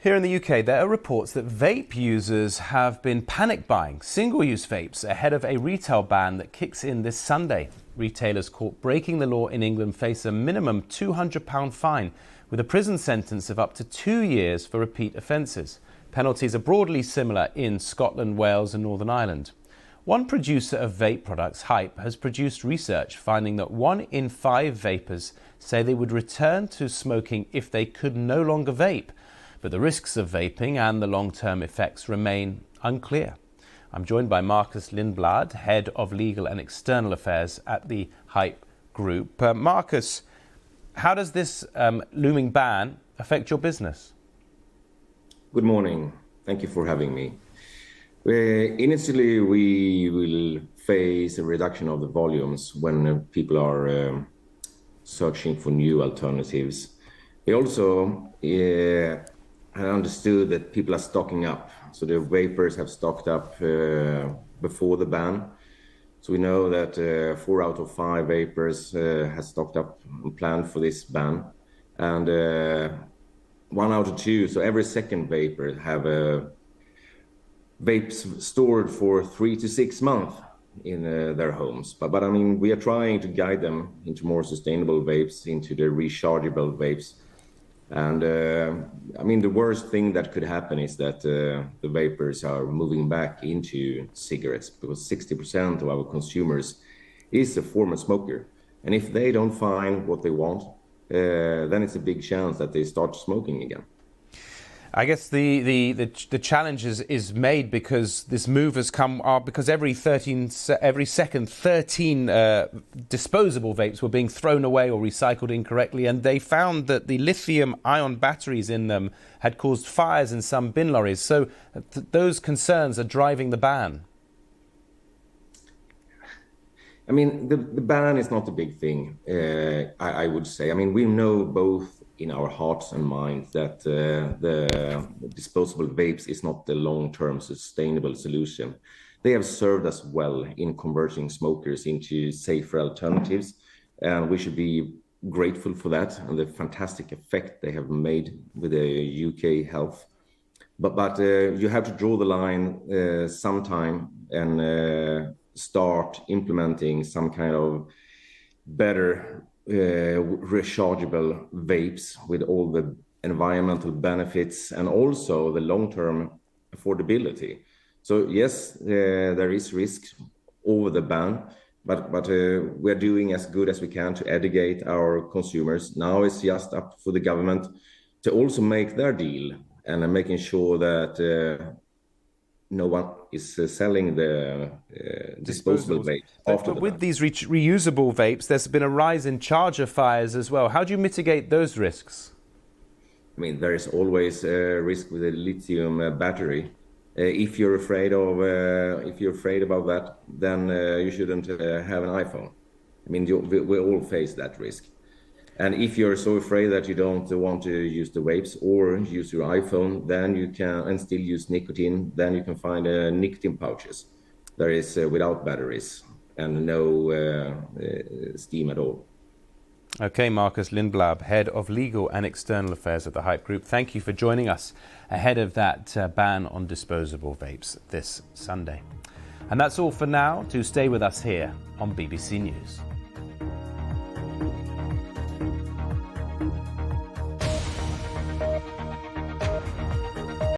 Here in the UK, there are reports that vape users have been panic buying single-use vapes ahead of a retail ban that kicks in this Sunday. Retailers caught breaking the law in England face a minimum £200 fine with a prison sentence of up to 2 years for repeat offences. Penalties are broadly similar in Scotland, Wales and Northern Ireland. One producer of vape products, Haypp, has produced research finding that 1 in 5 vapers say they would return to smoking if they could no longer vape. But the risks of vaping and the long-term effects remain unclear. I'm joined by Marcus Lindblad, Head of Legal and External Affairs at the Haypp Group. Marcus, how does this looming ban affect your business? Good morning. Thank you for having me. Initially, we will face a reduction of the volumes when people are searching for new alternatives. We also I understood that people are stocking up. So the vapers have stocked up before the ban. So we know that 4 out of 5 vapers has stocked up and planned for this ban. And 1 out of 2, so every second vapor have vapes stored for 3 to 6 months in their homes. But I mean, we are trying to guide them into more sustainable vapes, into the rechargeable vapes. And I mean, the worst thing that could happen is that the vapors are moving back into cigarettes, because 60% of our consumers is a former smoker. And if they don't find what they want, then it's a big chance that they start smoking again. I guess the challenge is made because this move has come because every second 13 disposable vapes were being thrown away or recycled incorrectly, and they found that the lithium-ion batteries in them had caused fires in some bin lorries. So those concerns are driving the ban. I mean, the ban is not a big thing, I would say. I mean, we know both in our hearts and minds that the disposable vapes is not the long-term sustainable solution. They have served us well in converting smokers into safer alternatives, and we should be grateful for that and the fantastic effect they have made with the UK health. But you have to draw the line sometime and start implementing some kind of better rechargeable vapes with all the environmental benefits and also the long-term affordability. So yes, there is risk over the ban, but we're doing as good as we can to educate our consumers. Now it's just up for the government to also make their deal and making sure that no one is selling the disposable vapes after the ban. With these reusable vapes, there's been a rise in charger fires as well. How do you mitigate those risks? I mean, there is always a risk with a lithium battery. If you're afraid about that, then you shouldn't have an iPhone. I mean, we all face that risk. And if you're so afraid that you don't want to use the vapes or use your iPhone, then you can, and still use nicotine, then you can find nicotine pouches. There is without batteries and no steam at all. Okay, Marcus Lindblad, Head of Legal and External Affairs at the Haypp Group. Thank you for joining us ahead of that ban on disposable vapes this Sunday. And that's all for now. Do stay with us here on BBC News.